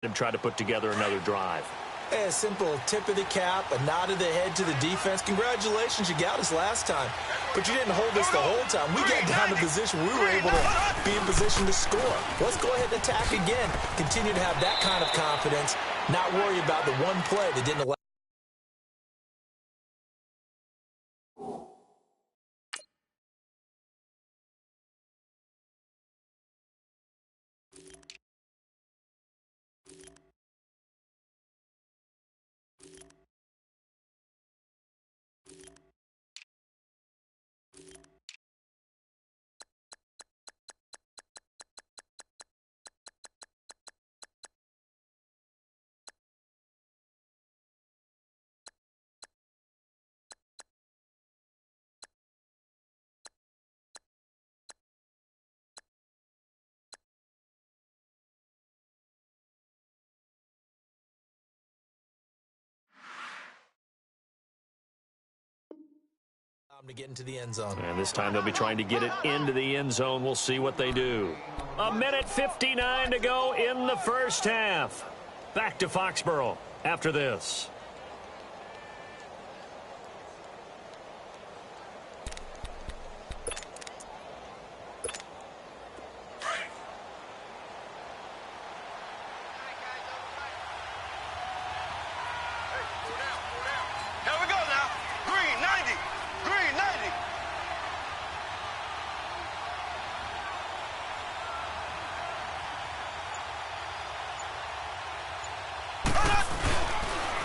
and try to put together another drive. Hey, a simple tip of the cap, a nod of the head to the defense. Congratulations, you got us last time. But you didn't hold us the whole time. We got down to position. We were able to be in position to score. Let's go ahead and attack again. Continue to have that kind of confidence. Not worry about the one play that didn't allow. To get into the end zone. And this time they'll be trying to get it into the end zone. We'll see what they do. 1:59 to go in the first half. Back to Foxborough after this.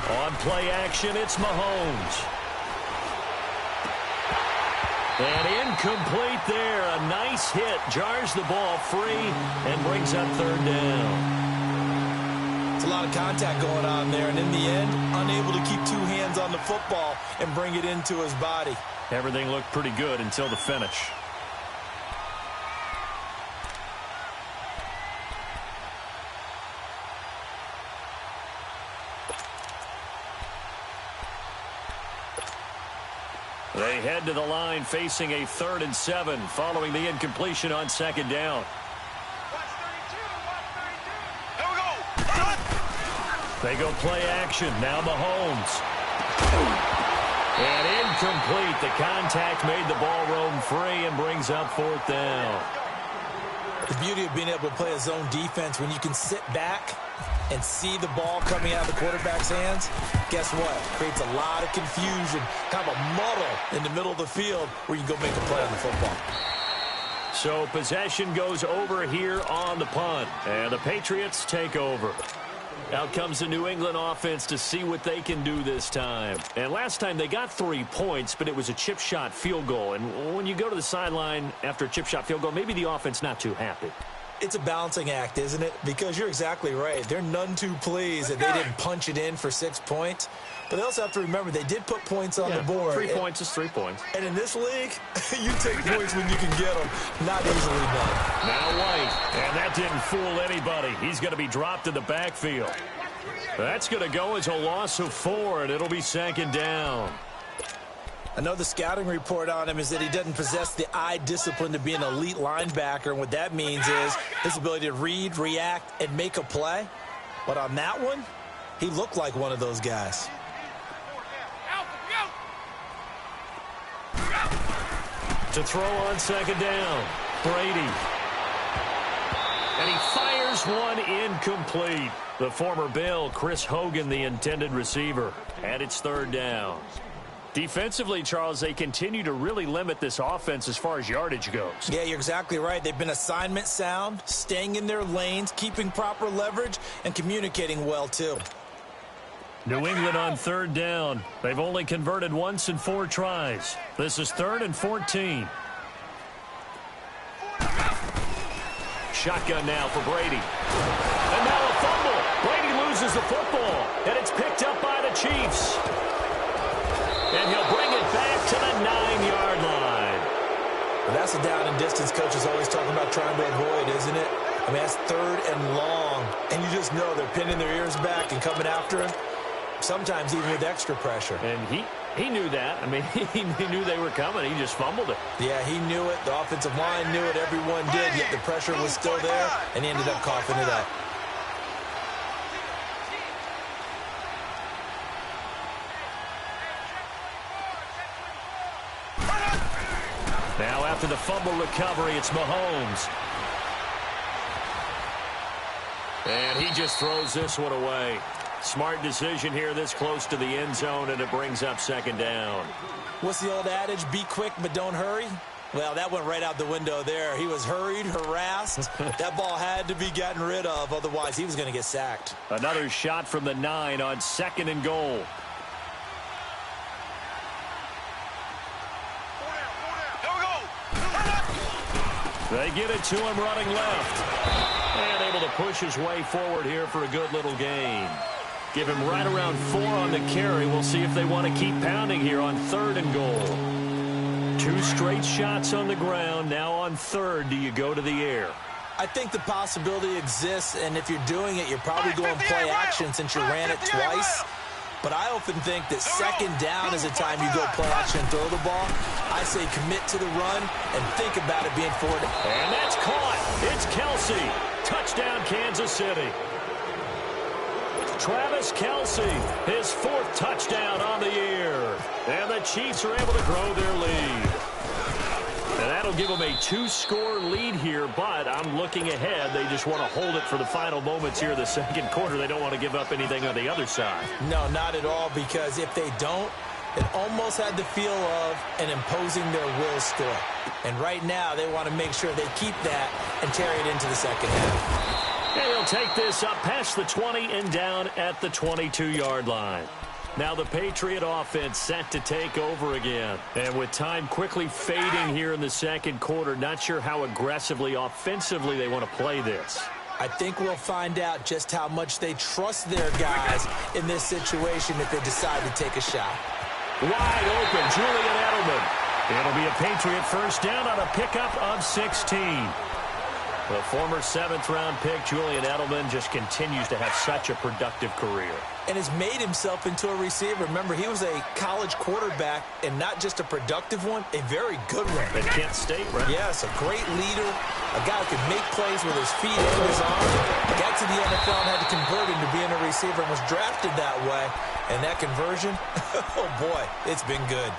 On play action, it's Mahomes. And incomplete there. A nice hit. Jars the ball free and brings up third down. It's a lot of contact going on there. And in the end, unable to keep two hands on the football and bring it into his body. Everything looked pretty good until the finish. They head to the line facing a 3rd and 7 following the incompletion on second down. They go play action. Now Mahomes. And incomplete. The contact made the ball roam free and brings up 4th down. The beauty of being able to play a zone defense when you can sit back and see the ball coming out of the quarterback's hands, guess what? Creates a lot of confusion, kind of a muddle in the middle of the field where you go make a play on the football. So possession goes over here on the punt, and the Patriots take over. Out comes the New England offense to see what they can do this time. And last time they got 3 points, but it was a chip shot field goal. And when you go to the sideline after a chip shot field goal, maybe the offense not too happy. It's a balancing act, isn't it? Because you're exactly right. They're none too pleased that they didn't punch it in for 6 points. But they also have to remember they did put points on the board. 3 points is 3 points. And in this league, you take points when you can get them. Not easily done. Now White. And that didn't fool anybody. He's going to be dropped in the backfield. That's going to go as a loss of 4, and it'll be 2nd down. I know the scouting report on him is that he doesn't possess the eye discipline to be an elite linebacker. And what that means is his ability to read, react, and make a play. But on that one, he looked like one of those guys. To throw on 2nd down, Brady. And he fires one incomplete. The former Bill, Chris Hogan, the intended receiver. And it's 3rd down. Defensively, Charles, they continue to really limit this offense as far as yardage goes. Yeah, you're exactly right. They've been assignment sound, staying in their lanes, keeping proper leverage, and communicating well, too. New England on 3rd down. They've only converted once in 4 tries. This is 3rd and 14. Shotgun now for Brady. And now a fumble. Brady loses the football, and it's picked up by the Chiefs. And he'll bring it back to the 9-yard line. Well, that's a down and distance coach is always talking about trying to avoid, isn't it? I mean, that's 3rd and long. And you just know they're pinning their ears back and coming after him, sometimes even with extra pressure. And he knew that. I mean, he knew they were coming. He just fumbled it. Yeah, he knew it. The offensive line knew it. Everyone did, yet the pressure was still there, and he ended up coughing it up. after the fumble recovery, it's Mahomes. And he just throws this one away. Smart decision here this close to the end zone, and it brings up second down. What's the old adage? Be quick, but don't hurry. Well, that went right out the window there. He was hurried, harassed. That ball had to be gotten rid of. Otherwise, he was going to get sacked. Another shot from the 9 on 2nd and goal. They get it to him running left. And able to push his way forward here for a good little gain. Give him right around 4 on the carry. We'll see if they want to keep pounding here on 3rd and goal. 2 straight shots on the ground. Now on 3rd, do you go to the air? I think the possibility exists, and if you're doing it, you're probably going play action since you ran it twice. But I often think that 2nd down is the time you go play action and throw the ball. I say commit to the run and think about it being forward. And that's caught. It's Kelsey. Touchdown, Kansas City. Travis Kelsey, his 4th touchdown on the year. And the Chiefs are able to grow their lead. And that'll give them a 2-score lead here, but I'm looking ahead. They just want to hold it for the final moments here in the 2nd quarter. They don't want to give up anything on the other side. No, not at all, because if they don't, it almost had the feel of an imposing their will score. And right now, they want to make sure they keep that and carry it into the second half. And he'll take this up past the 20 and down at the 22-yard line. Now the Patriot offense set to take over again. And with time quickly fading here in the 2nd quarter, not sure how aggressively, offensively they want to play this. I think we'll find out just how much they trust their guys in this situation if they decide to take a shot. Wide open, Julian Edelman. It'll be a Patriot first down on a pickup of 16. The former 7th-round pick, Julian Edelman, just continues to have such a productive career. And has made himself into a receiver. Remember, he was a college quarterback, and not just a productive one, a very good one. At Kent State, right? Yes, a great leader, a guy who could make plays with his feet and his arms. Got to the NFL and had to convert into being a receiver and was drafted that way. And that conversion, oh boy, it's been good.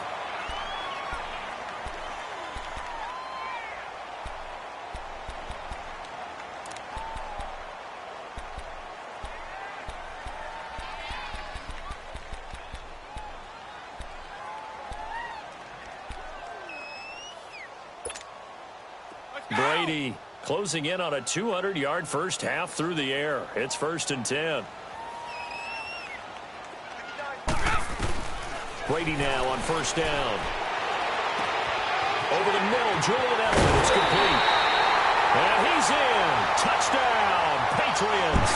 Brady closing in on a 200-yard first half through the air. It's 1st and 10. Brady now on 1st down. Over the middle, Julian Edelman. It's complete. And he's in. Touchdown, Patriots.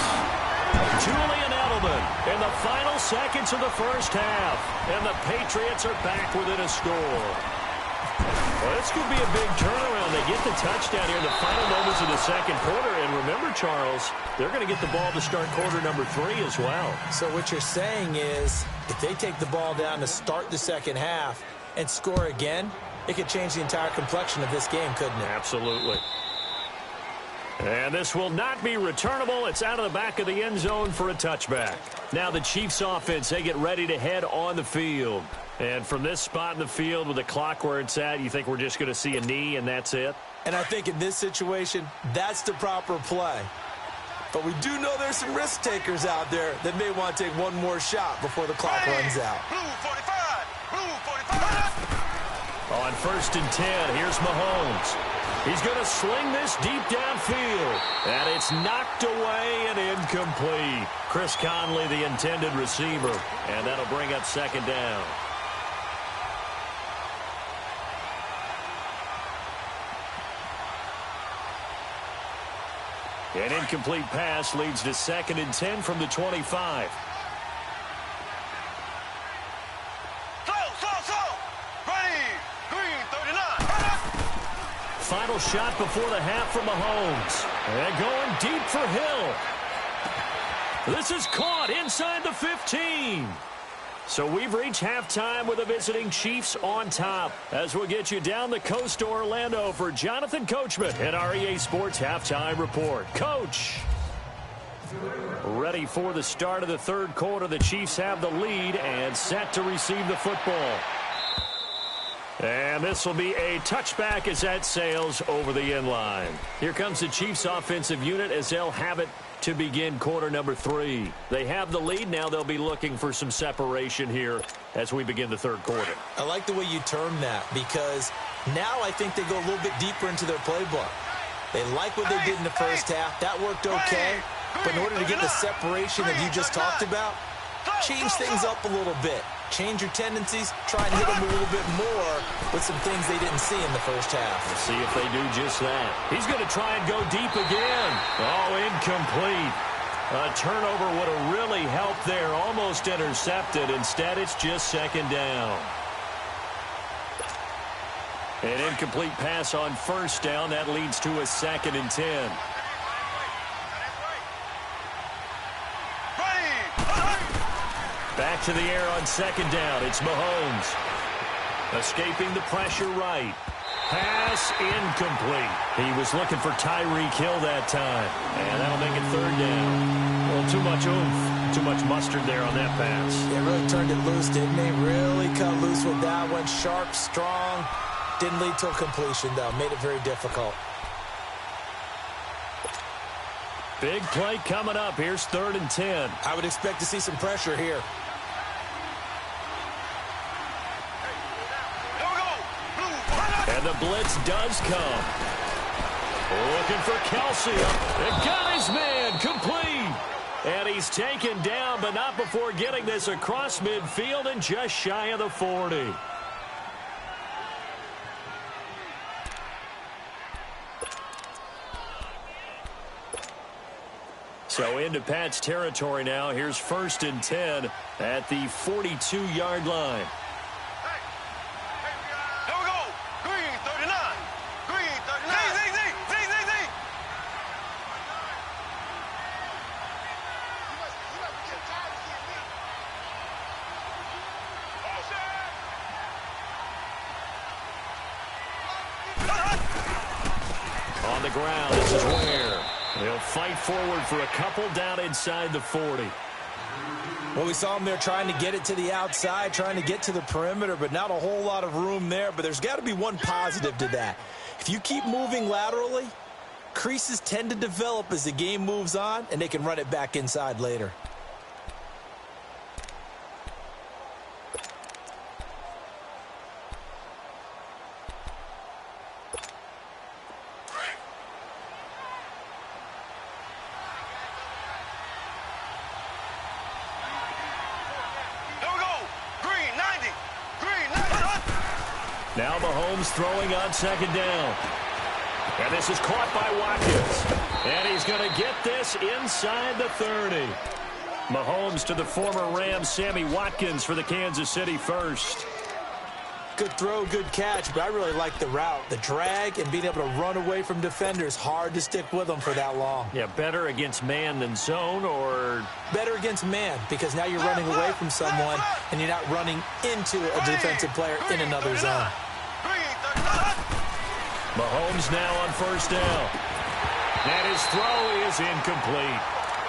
Julian Edelman in the final seconds of the first half. And the Patriots are back within a score. Well, this could be a big turnaround. They get the touchdown here in the final moments of the 2nd quarter. And remember, Charles, they're going to get the ball to start quarter number 3 as well. So what you're saying is if they take the ball down to start the 2nd half and score again, it could change the entire complexion of this game, couldn't it? Absolutely. And this will not be returnable. It's out of the back of the end zone for a touchback. Now the Chiefs offense, they get ready to head on the field. And from this spot in the field with the clock where it's at, you think we're just going to see a knee and that's it? And I think in this situation, that's the proper play. But we do know there's some risk takers out there that may want to take one more shot before the clock runs out. Blue 45. Blue 45. On 1st and 10, here's Mahomes. He's going to sling this deep downfield. And it's knocked away and incomplete. Chris Conley, the intended receiver. And that'll bring up 2nd down. An incomplete pass leads to 2nd and 10 from the 25. Ready. Green 39. Final shot before the half from Mahomes. And going deep for Hill. This is caught inside the 15. So we've reached halftime with the visiting Chiefs on top. As we'll get you down the coast to Orlando for Jonathan Coachman at our EA Sports Halftime Report. Coach. Ready for the start of the 3rd quarter. The Chiefs have the lead and set to receive the football. And this will be a touchback as that sails over the end line. Here comes the Chiefs offensive unit as they'll have it to begin quarter number 3. They have the lead. Now they'll be looking for some separation here as we begin the third quarter. I like the way you term that because now I think they go a little bit deeper into their playbook. They like what they did in the first half. That worked okay. But in order to get the separation that you just talked about, change things up a little bit. Change your tendencies, try and hit them a little bit more with some things they didn't see in the first half. Let's see if they do just that. He's going to try and go deep again. Oh, incomplete. A turnover would have really helped there. Almost intercepted. Instead, it's just second down. An incomplete pass on first down. That leads to a 2nd and 10. Back to the air on second down. It's Mahomes. Escaping the pressure right. Pass incomplete. He was looking for Tyreek Hill that time. And that'll make it third down. Well, too much oomph. Too much mustard there on that pass. They really turned it loose, didn't they? Really cut loose with that one. Sharp, strong. Didn't lead to a completion, though. Made it very difficult. Big play coming up. Here's 3rd and 10. I would expect to see some pressure here. And the blitz does come. Looking for Kelsey. And got his man complete. And he's taken down, but not before getting this across midfield and just shy of the 40. So into Pat's territory now. Here's 1st and 10 at the 42-yard line. Here we go. Green 39. Green 39. Z. On the ground, this is Ware. They'll fight forward for a couple down inside the 40. Well, we saw him there trying to get it to the outside, trying to get to the perimeter, but not a whole lot of room there. But there's got to be one positive to that. If you keep moving laterally, creases tend to develop as the game moves on, and they can run it back inside later. Now Mahomes throwing on second down. And this is caught by Watkins. And he's going to get this inside the 30. Mahomes to the former Rams, Sammy Watkins for the Kansas City first. Good throw, good catch, but I really like the route. The drag and being able to run away from defenders. Hard to stick with them for that long. Yeah, better against man than zone, or? Better against man, because now you're running away from someone and you're not running into a defensive player in another zone. Mahomes now on first down. And his throw is incomplete.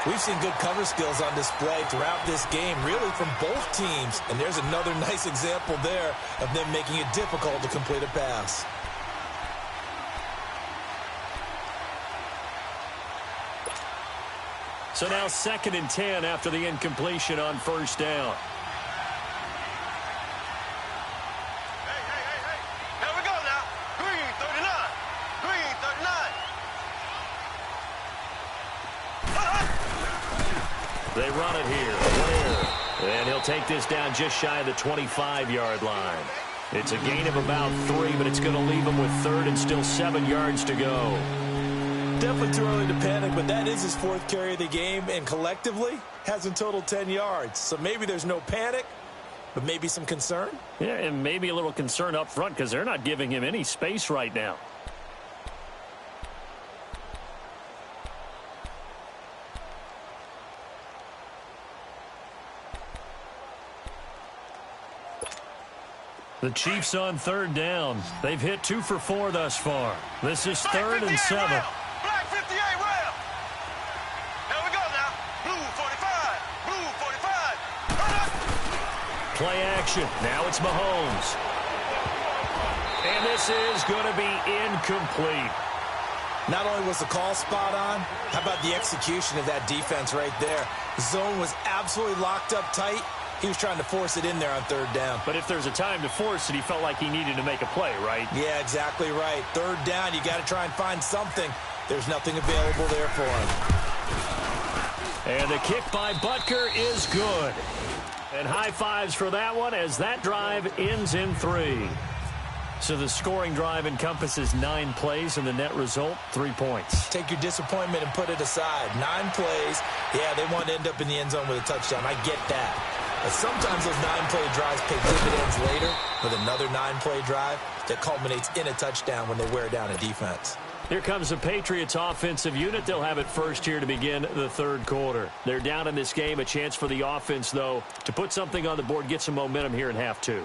We've seen good cover skills on display throughout this game, really from both teams. And there's another nice example there of them making it difficult to complete a pass. So now 2nd and 10 after the incompletion on first down. Here we go now. Green 39. Green 39. They run it here. Ware. And he'll take this down just shy of the 25-yard line. It's a gain of about 3, but it's going to leave him with 3rd and still 7 yards to go. Definitely too early to panic, but that is his 4th carry of the game, and collectively has in total 10 yards. So maybe there's no panic, but maybe some concern. Yeah, and maybe a little concern up front because they're not giving him any space right now. The Chiefs on 3rd down. They've hit 2 for 4 thus far. This is 3rd and 7. Black 58 round. Here we go now. Blue 45. Blue 45. Play action. Now it's Mahomes. And this is going to be incomplete. Not only was the call spot on, how about the execution of that defense right there? The zone was absolutely locked up tight. He was trying to force it in there on third down. But if there's a time to force it, he felt like he needed to make a play, right? Yeah, exactly right. Third down, you got to try and find something. There's nothing available there for him. And the kick by Butker is good. And high fives for that one as that drive ends in 3. So the scoring drive encompasses 9 plays, and the net result, 3 points. Take your disappointment and put it aside. 9 plays. Yeah, they want to end up in the end zone with a touchdown. I get that. But sometimes those 9-play drives pay dividends later with another 9-play drive that culminates in a touchdown when they wear down a defense. Here comes the Patriots offensive unit. They'll have it first here to begin the third quarter. They're down in this game. A chance for the offense, though, to put something on the board, get some momentum here in half 2.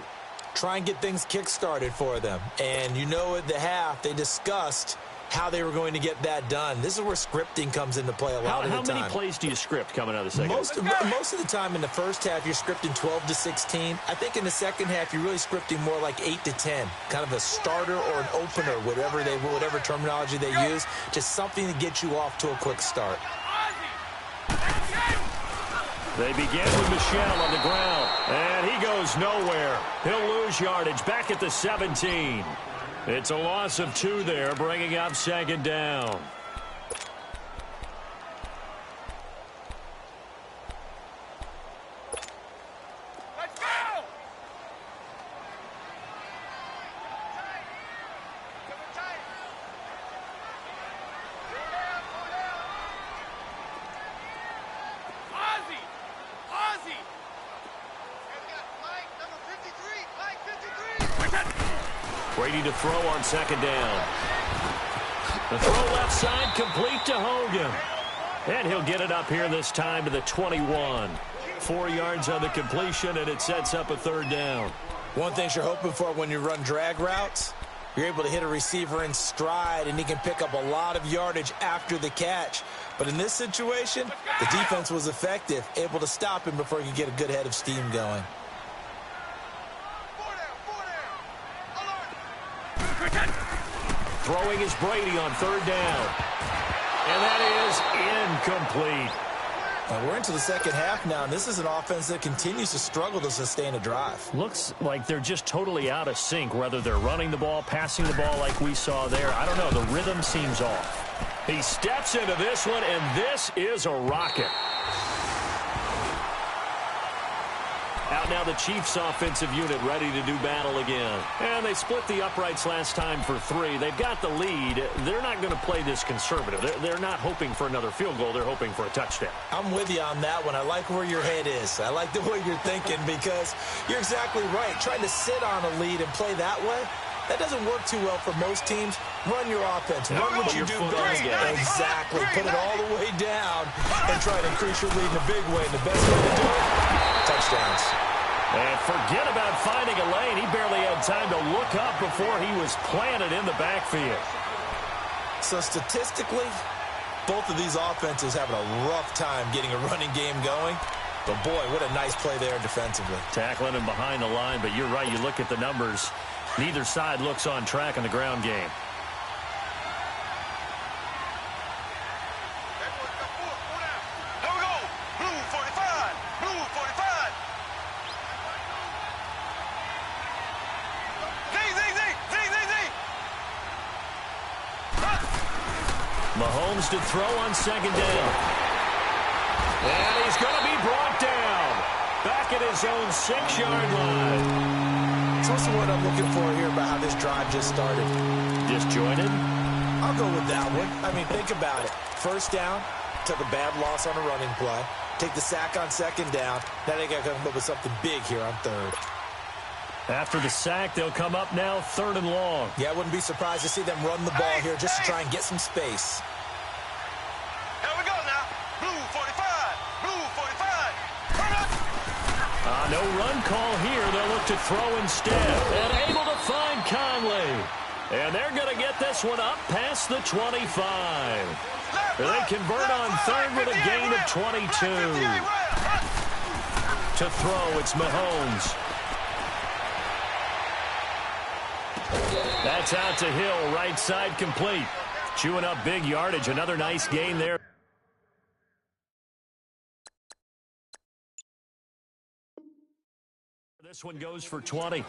Try and get things kick-started for them. And you know at the half, they discussed how they were going to get that done. This is where scripting comes into play a lot of the time. How many plays do you script coming out of the second? Most of the time in the first half, you're scripting 12 to 16. I think in the second half, you're really scripting more like 8 to 10. Kind of a starter or an opener, whatever terminology they use. Just something to get you off to a quick start. They begin with Michel on the ground, and he goes nowhere. He'll lose yardage back at the 17. It's a loss of 2 there, bringing up second down. Let's go! Ozzy! Mike, number 53. Mike, 53. Brady to throw on second down. The throw left side complete to Hogan. And he'll get it up here this time to the 21. 4 yards on the completion, and it sets up a third down. One thing you're hoping for when you run drag routes, you're able to hit a receiver in stride, and he can pick up a lot of yardage after the catch. But in this situation, the defense was effective, able to stop him before he could get a good head of steam going. Throwing is Brady on third down. And that is incomplete. We're into the second half now, and this is an offense that continues to struggle to sustain a drive. Looks like they're just totally out of sync, whether they're running the ball, passing the ball like we saw there. I don't know. The rhythm seems off. He steps into this one, and this is a rocket. Out now the Chiefs offensive unit ready to do battle again. And they split the uprights last time for 3. They've got the lead. They're not going to play this conservative. They're not hoping for another field goal. They're hoping for a touchdown. I'm with you on that one. I like where your head is. I like the way you're thinking because you're exactly right. Trying to sit on a lead and play that way, that doesn't work too well for most teams. Run your offense. Run what you do best. Exactly. Put it all the way down and try to increase your lead in a big way. And the best way to do it, touchdowns. And forget about finding a lane. He barely had time to look up before he was planted in the backfield. So statistically, both of these offenses having a rough time getting a running game going. But boy, what a nice play there defensively. Tackling him behind the line, but you're right. You look at the numbers. Neither side looks on track in the ground game. Here we go. Blue 45. Blue 45. Z. Mahomes to throw on second down. And he's going to be brought down. Back at his own 6-yard line. So what's the word I'm looking for here about how this drive just started? Disjointed? I'll go with that one. I mean, think about it. First down, took a bad loss on a running play. Take the sack on second down. Now they got to come up with something big here on third. After the sack, they'll come up now third and long. Yeah, I wouldn't be surprised to see them run the ball here just to try and get some space. Here we go now. Blue 45. Blue 45. No run call here. They'll look to throw instead. And able to find Conley. And they're going to get this one up past the 25. They convert on third with a gain of 22. To throw, it's Mahomes. That's out to Hill, right side complete. Chewing up big yardage. Another nice gain there. This one goes for 20.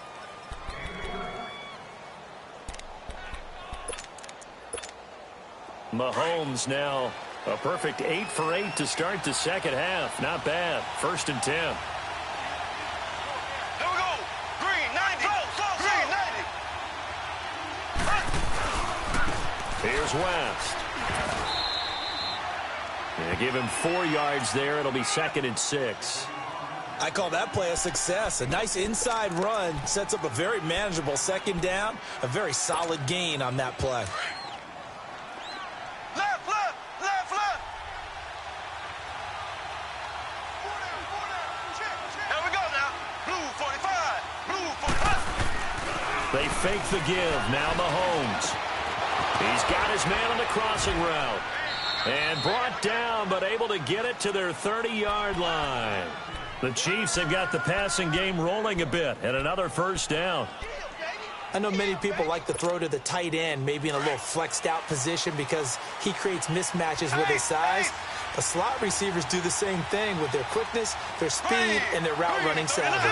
Mahomes now a perfect 8 for 8 to start the second half. Not bad. 1st and 10. Here we go. Green 90. Green 90. Here's West. Yeah, give him 4 yards there. It'll be 2nd and 6. I call that play a success. A nice inside run sets up a very manageable 2nd down. A very solid gain on that play. Left, left, left, left. Here we go now. Blue 45. Blue 45. They fake the give. Now Mahomes. He's got his man on the crossing route. And brought down, but able to get it to their 30-yard line. The Chiefs have got the passing game rolling a bit, and another 1st down. I know many people like to throw to the tight end, maybe in a little flexed out position because he creates mismatches with his size. But slot receivers do the same thing with their quickness, their speed, and their route running savvy.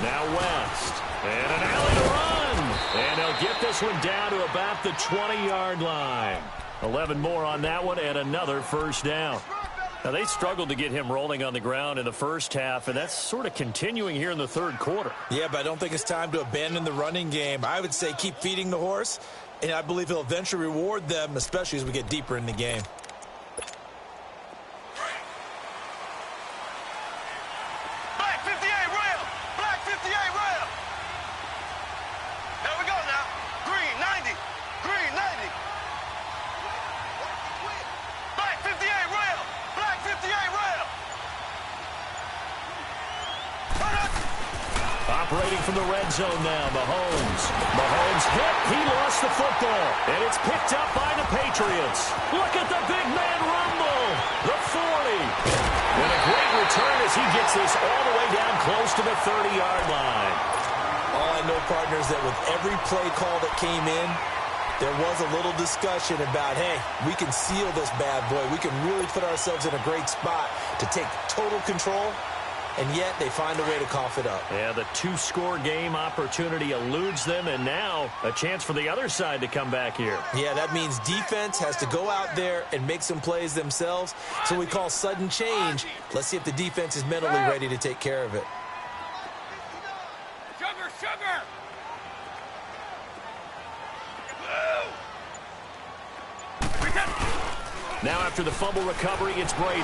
Now West. And an alley to run. And they'll get this one down to about the 20-yard line. 11 more on that one and another 1st down. Now, they struggled to get him rolling on the ground in the first half, and that's sort of continuing here in the 3rd quarter. Yeah, but I don't think it's time to abandon the running game. I would say keep feeding the horse, and I believe he'll eventually reward them, especially as we get deeper in the game. Black 58 rail. Black 58 rail. Here we go now. Green 90. Green 90. Black 58 rail. Black 58 rail. Operating from the red zone now, Mahomes. Mahomes hit. He lost the football. And it's picked up by the Patriots. Look at the big man rumble. The 40. And a great return as he gets this all the way down close to the 30-yard line. All I know, partners, that with every play call that came in, there was a little discussion about, hey, we can seal this bad boy. We can really put ourselves in a great spot to take total control, and yet they find a way to cough it up. Yeah, the 2-score game opportunity eludes them, and now a chance for the other side to come back here. Yeah, that means defense has to go out there and make some plays themselves. So we call sudden change. Let's see if the defense is mentally ready to take care of it. Sugar, sugar. Now after the fumble recovery, it's Brady.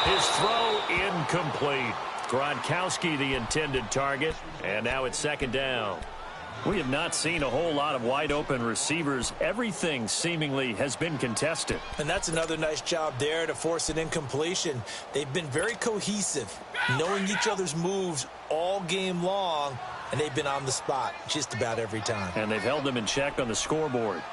His throw incomplete. Gronkowski the intended target, and now it's 2nd down. We have not seen a whole lot of wide-open receivers. Everything seemingly has been contested. And that's another nice job there to force an incompletion. They've been very cohesive, knowing each other's moves all game long, and they've been on the spot just about every time. And they've held them in check on the scoreboard.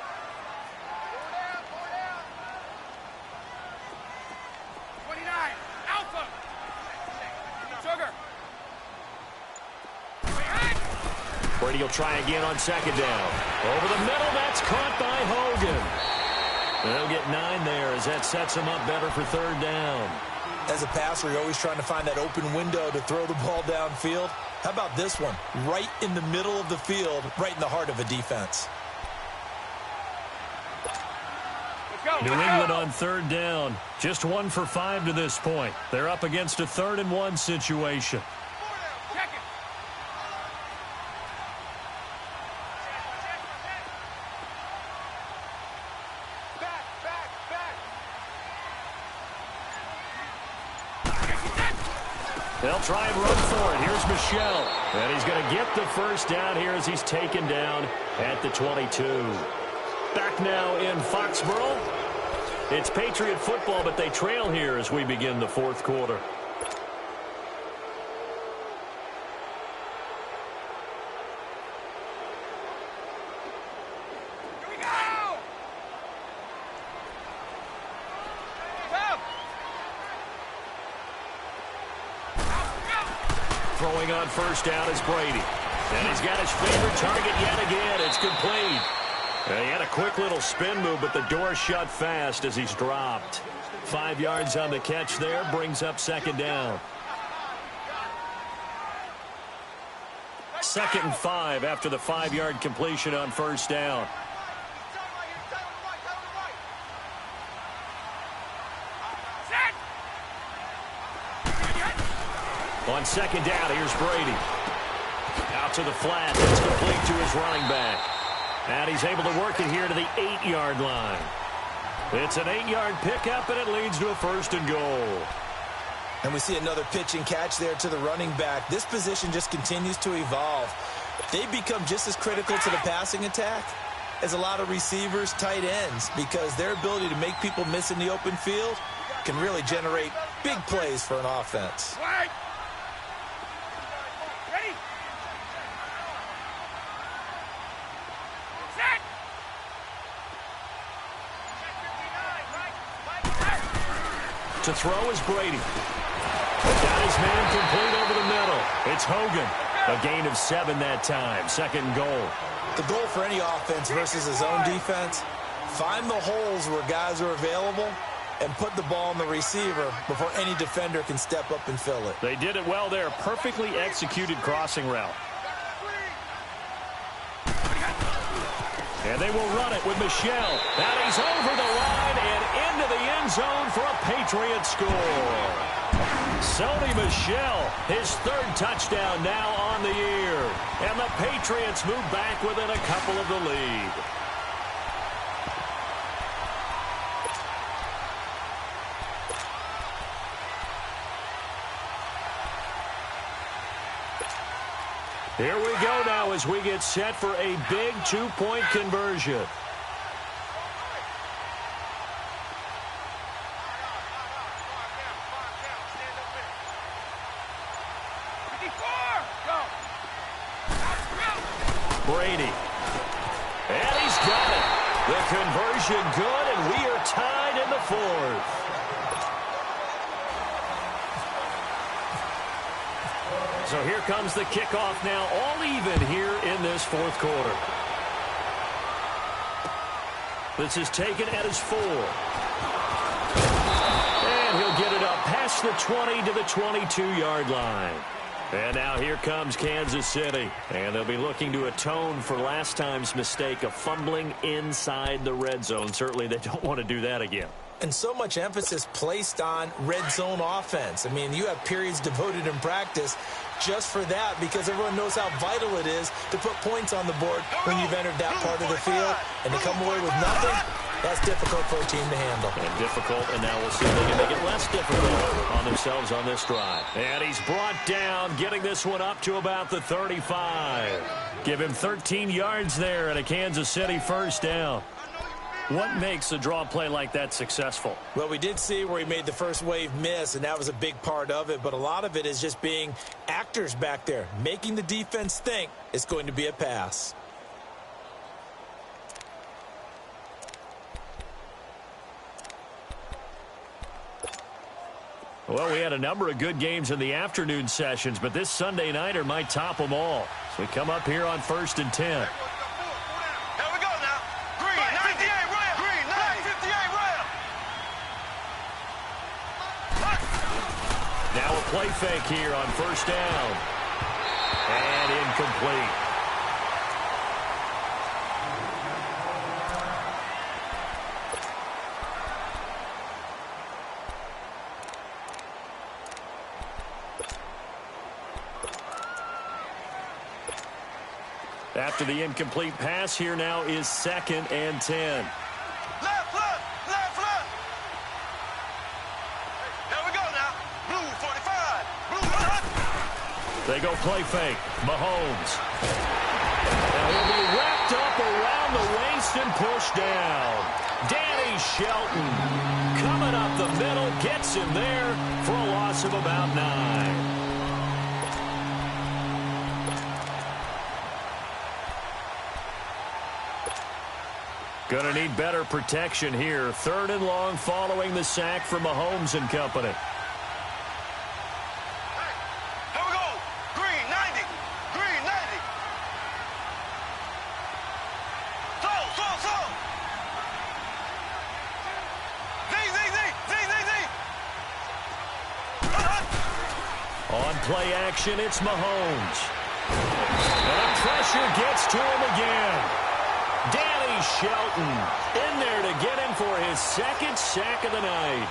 Brady will try again on 2nd down. Over the middle, that's caught by Hogan. They'll get 9 there as that sets him up better for 3rd down. As a passer, you're always trying to find that open window to throw the ball downfield. How about this one? Right in the middle of the field, right in the heart of a defense. New England on 3rd down. Just 1 for 5 to this point. They're up against a 3rd and 1 situation. They'll try and run for it. Here's Michelle. And he's going to get the 1st down here as he's taken down at the 22. Back now in Foxborough. It's Patriot football, but they trail here as we begin the 4th quarter. Throwing on first down is Brady. And he's got his favorite target yet again. It's complete. And he had a quick little spin move, but the door shut fast as he's dropped. 5 yards on the catch there, brings up second down. 2nd and 5 after the 5-yard completion on first down. On second down, here's Brady. Out to the flat. It's complete to his running back. And he's able to work it here to the 8-yard line. It's an 8-yard pickup, and it leads to a 1st and goal. And we see another pitch and catch there to the running back. This position just continues to evolve. They become just as critical to the passing attack as a lot of receivers, tight ends, because their ability to make people miss in the open field can really generate big plays for an offense. To throw is Brady. Got his man complete over the middle. It's Hogan. A gain of 7 that time. 2nd and goal. The goal for any offense versus his own defense, find the holes where guys are available and put the ball on the receiver before any defender can step up and fill it. They did it well there. Perfectly executed crossing route. And they will run it with Michelle. And he's over the line and into the end zone for a Patriot score. Sony Michel, his 3rd touchdown now on the year. And the Patriots move back within a couple of the lead. Here we go now as we get set for a big 2-point conversion. Brady. And he's got it. The conversion good, and we are tied in the 4th. So here comes the kickoff now, all even here in this 4th quarter. This is taken at his 4. And he'll get it up past the 20 to the 22-yard line. And now here comes Kansas City. And they'll be looking to atone for last time's mistake of fumbling inside the red zone. Certainly they don't want to do that again. And so much emphasis placed on red zone offense. I mean, you have periods devoted in practice just for that because everyone knows how vital it is to put points on the board when you've entered that part of the field. And to come away with nothing, that's difficult for a team to handle. And difficult, and now we'll see if they can make it less difficult on themselves on this drive. And he's brought down, getting this one up to about the 35. Give him 13 yards there and a Kansas City 1st down. What makes a draw play like that successful? Well, we did see where he made the first wave miss, and that was a big part of it. But a lot of it is just being actors back there, making the defense think it's going to be a pass. Well, we had a number of good games in the afternoon sessions, but this Sunday nighter might top them all. So we come up here on 1st and 10. Now a play fake here on 1st down. And incomplete. After the incomplete pass, here now is 2nd and 10. They go play fake. Mahomes. And he'll be wrapped up around the waist and pushed down. Danny Shelton coming up the middle, gets him there for a loss of about 9. Gonna need better protection here. 3rd and long following the sack from Mahomes and company. Here we go. play action. It's Mahomes. And the pressure gets to him again. Danny Shelton in there to get him for his second sack of the night.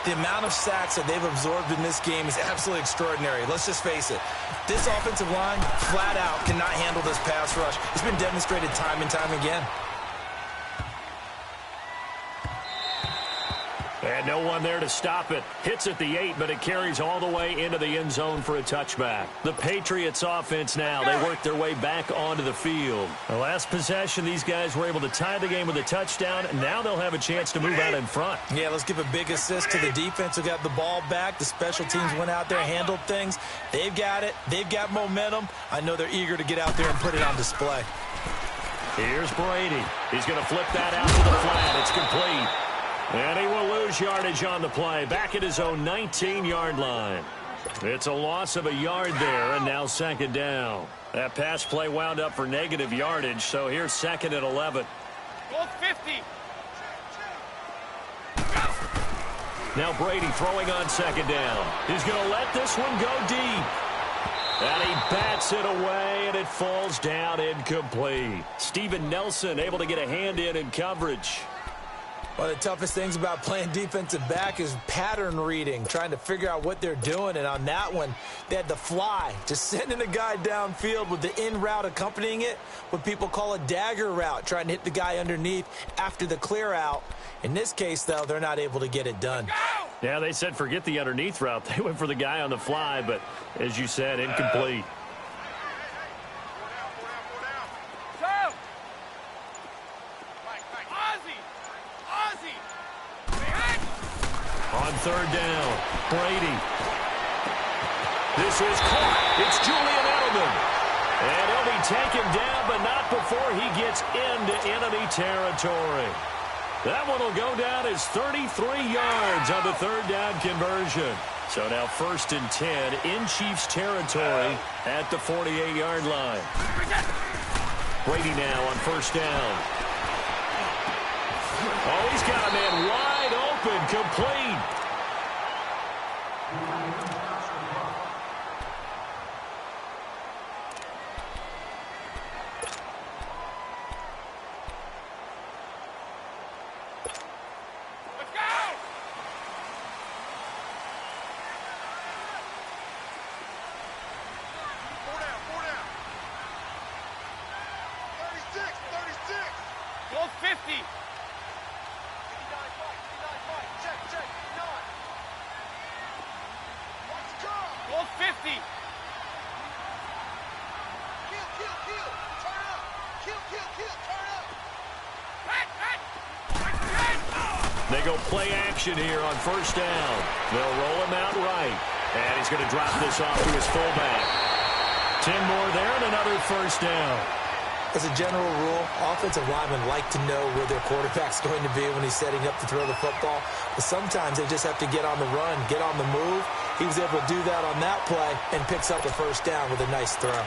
The amount of sacks that they've absorbed in this game is absolutely extraordinary. Let's just face it. This offensive line, flat out, cannot handle this pass rush. It's been demonstrated time and time again. And no one there to stop it. Hits at the 8, but it carries all the way into the end zone for a touchback. The Patriots offense now, they work their way back onto the field. The last possession, these guys were able to tie the game with a touchdown. Now they'll have a chance to move out in front. Yeah, let's give a big assist to the defense who got the ball back. The special teams went out there, handled things. They've got it. They've got momentum. I know they're eager to get out there and put it on display. Here's Brady. He's going to flip that out to the flat. It's complete. And he will lose yardage on the play, back at his own 19-yard line. It's a loss of a yard there, and now second down. That pass play wound up for negative yardage, so here's second and 11. Goal 50. Now Brady throwing on second down. He's going to let this one go deep. And he bats it away, and it falls down incomplete. Steven Nelson able to get a hand in coverage. One of the toughest things about playing defensive back is pattern reading, trying to figure out what they're doing. And on that one, they had the fly, just sending a guy downfield with the in route accompanying it, what people call a dagger route, trying to hit the guy underneath after the clear out. In this case, though, they're not able to get it done. Yeah, they said forget the underneath route. They went for the guy on the fly, but as you said, incomplete. On third down, Brady. This is caught. It's Julian Edelman. And he'll be taken down, but not before he gets into enemy territory. That one will go down as 33 yards on the third down conversion. So now first and 10 in Chiefs territory at the 48-yard line. Brady now on first down. Oh, he's got a man wide open, complete. Let's go! Four down. 36. Goal 50. Check. 9. Let's go. Goal 50. Kill. Turn up. Kill. Turn up. They go play action here on first down. They'll roll him out right. And he's going to drop this off to his fullback. 10 more there and another first down. As a general rule, offensive linemen like to know where their quarterback's going to be when he's setting up to throw the football. But sometimes they just have to get on the run, get on the move. He was able to do that on that play and picks up a first down with a nice throw.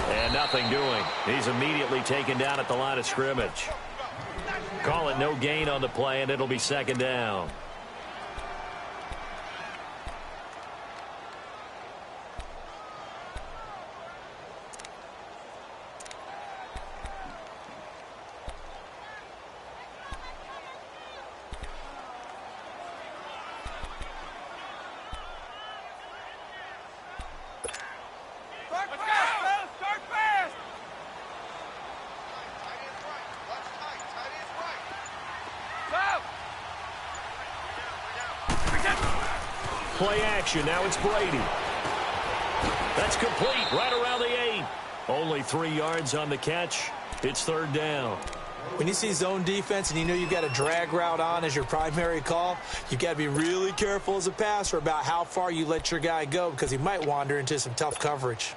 And nothing doing. He's immediately taken down at the line of scrimmage. Call it no gain on the play, and it'll be second down. Play action. Now it's Brady. That's complete right around the 8. Only 3 yards on the catch. It's third down. When you see zone defense and you know you've got a drag route on as your primary call, you've got to be really careful as a passer about how far you let your guy go because he might wander into some tough coverage.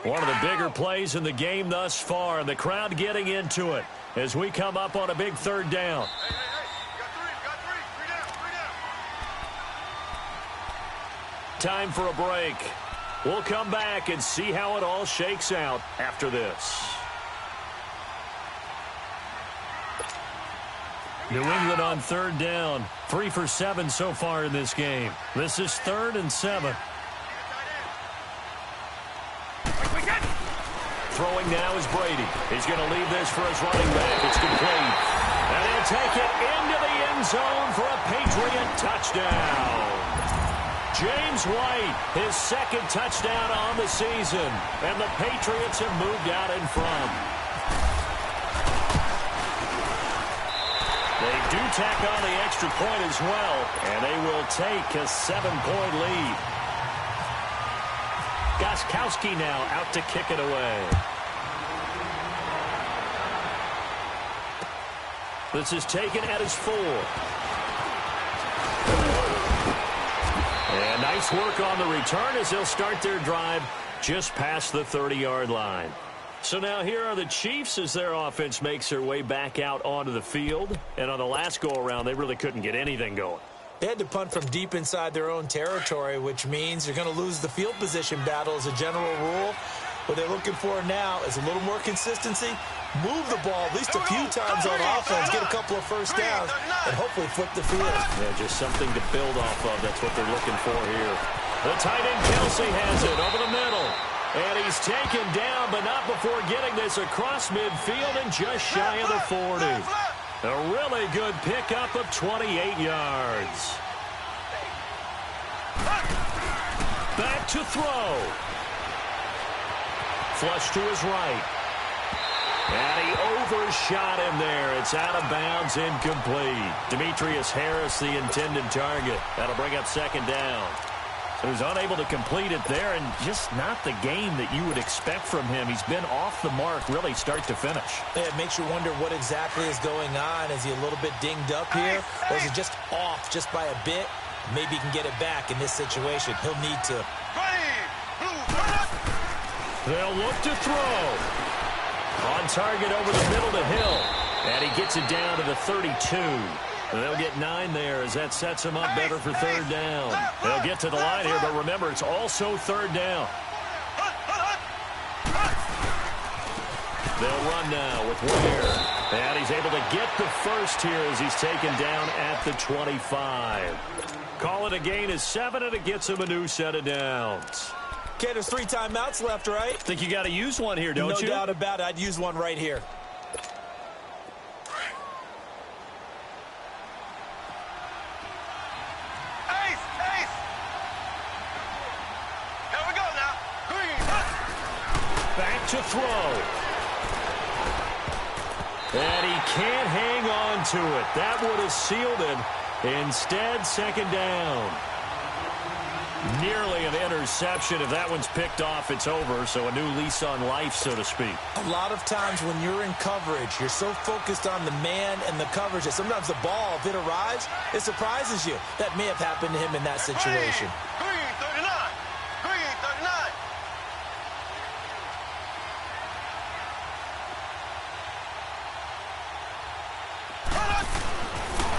One of the bigger plays in the game thus far, and the crowd getting into it as we come up on a big third down. Hey, got three down. Time for a break. We'll come back and see how it all shakes out after this. New England on third down. 3 for 7 so far in this game. This is 3rd and 7. Throwing now is Brady. He's going to leave this for his running back. It's complete. And he'll take it into the end zone for a Patriot touchdown. James White, his 2nd touchdown on the season. And the Patriots have moved out in front. They do tack on the extra point as well, and they will take a 7-point lead. Gostkowski now out to kick it away. This is taken at his 4. And nice work on the return as they'll start their drive just past the 30-yard line. So now here are the Chiefs as their offense makes their way back out onto the field. And on the last go-around, they really couldn't get anything going. They had to punt from deep inside their own territory, which means you're going to lose the field position battle as a general rule. What they're looking for now is a little more consistency, move the ball at least a few times on offense, get a couple of first downs, and hopefully flip the field. Yeah, just something to build off of. That's what they're looking for here. The tight end Kelsey has it over the middle. And he's taken down, but not before getting this across midfield and just shy of the 40. A really good pickup of 28 yards. Back to throw. Flush to his right. And he overshot him there. It's out of bounds, incomplete. Demetrius Harris, the intended target. That'll bring up 2nd down. So he was unable to complete it there, and just not the game that you would expect from him. He's been off the mark, really, start to finish. Yeah, it makes you wonder what exactly is going on. Is he a little bit dinged up here, or is he just off just by a bit? Maybe he can get it back in this situation. He'll need to. They'll look to throw. On target over the middle to Hill, and he gets it down to the 32. They'll get 9 there as that sets them up better for 3rd down. They'll get to the line here, but remember, it's also 3rd down. They'll run now with Ware. And he's able to get the first here as he's taken down at the 25. Call it a gain of 7, and it gets him a new set of downs. Okay, there's 3 timeouts left, right? Think you got to use one here, don't you? No doubt about it. I'd use one right here. To throw. And he can't hang on to it. That would have sealed it. Instead, 2nd down. Nearly an interception. If that one's picked off, it's over. So a new lease on life, so to speak. A lot of times when you're in coverage, you're so focused on the man and the coverage that sometimes the ball, if it arrives, it surprises you. That may have happened to him in that situation. Green 39. Green 39.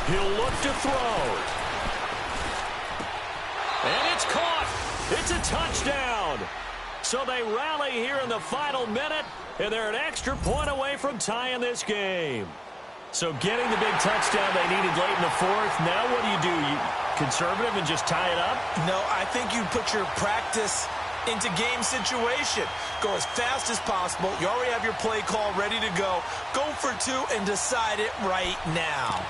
He'll look to throw. And it's caught. It's a touchdown. So they rally here in the final minute, and they're an extra point away from tying this game. So getting the big touchdown they needed late in the 4th. Now what do? You conservative and just tie it up? No, I think you put your practice into game situation. Go as fast as possible. You already have your play call ready to go. Go for 2 and decide it right now.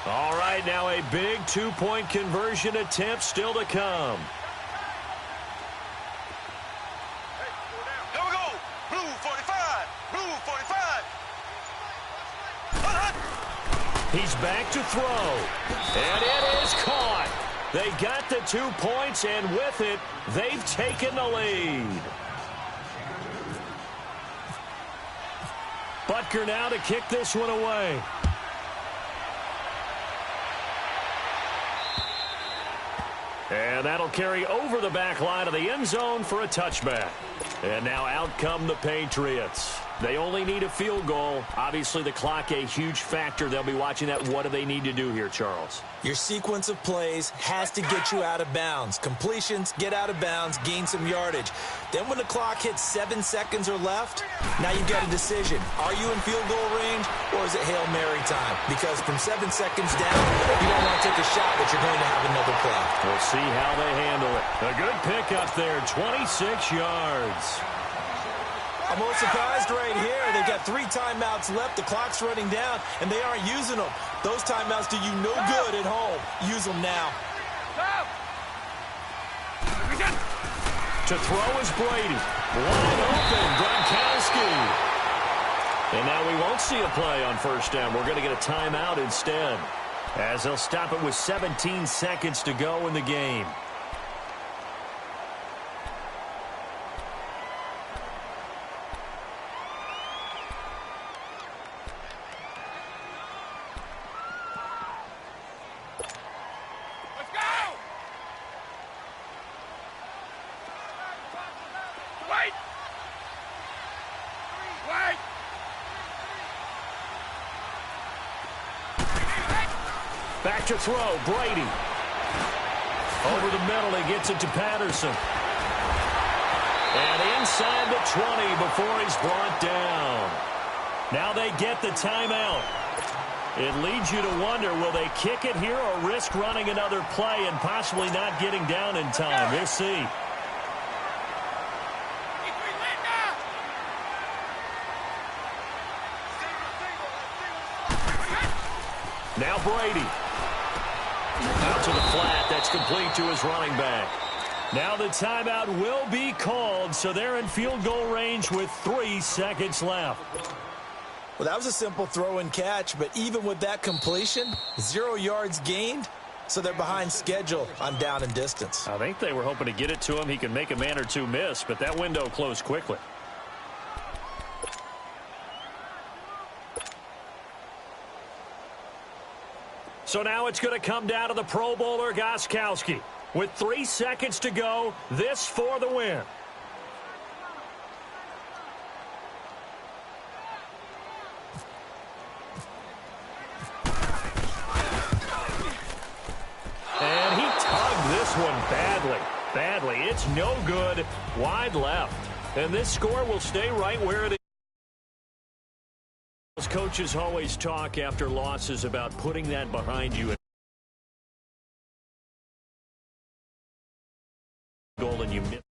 All right, now a big 2-point conversion attempt still to come. Here we go. Blue 45. Blue 45. He's back to throw. And it is caught. They got the 2 points, and with it, they've taken the lead. Butker now to kick this one away. And that'll carry over the back line of the end zone for a touchback. And now out come the Patriots. They only need a field goal. Obviously, the clock a huge factor. They'll be watching that. What do they need to do here, Charles? Your sequence of plays has to get you out of bounds. Completions, get out of bounds, gain some yardage. Then when the clock hits 7 seconds or left, now you've got a decision. Are you in field goal range, or is it Hail Mary time? Because from 7 seconds down, you don't want to take a shot that you're going to have another play. We'll see how they handle it. A good pickup there, 26 yards. I'm a little surprised right here. They've got 3 timeouts left. The clock's running down, and they aren't using them. Those timeouts do you no good at home. Use them now. To throw is Brady. Wide open, Gronkowski. And now we won't see a play on first down. We're going to get a timeout instead, as they'll stop it with 17 seconds to go in the game. Back to throw, Brady. Over the middle, he gets it to Patterson. And inside the 20 before he's brought down. Now they get the timeout. It leads you to wonder, will they kick it here or risk running another play and possibly not getting down in time? We'll see. Now Brady. Out to the flat. That's complete to his running back. Now the timeout will be called, so they're in field goal range with 3 seconds left. Well, that was a simple throw and catch, but even with that completion, 0 yards gained, so they're behind schedule on down and distance. I think they were hoping to get it to him. He could make a man or two miss, but that window closed quickly. So now it's going to come down to the Pro Bowler, Gostkowski. With 3 seconds to go, this for the win. And he tugged this one badly. It's no good. Wide left. And this score will stay right where it is. Coaches always talk after losses about putting that behind you. Goal and you miss.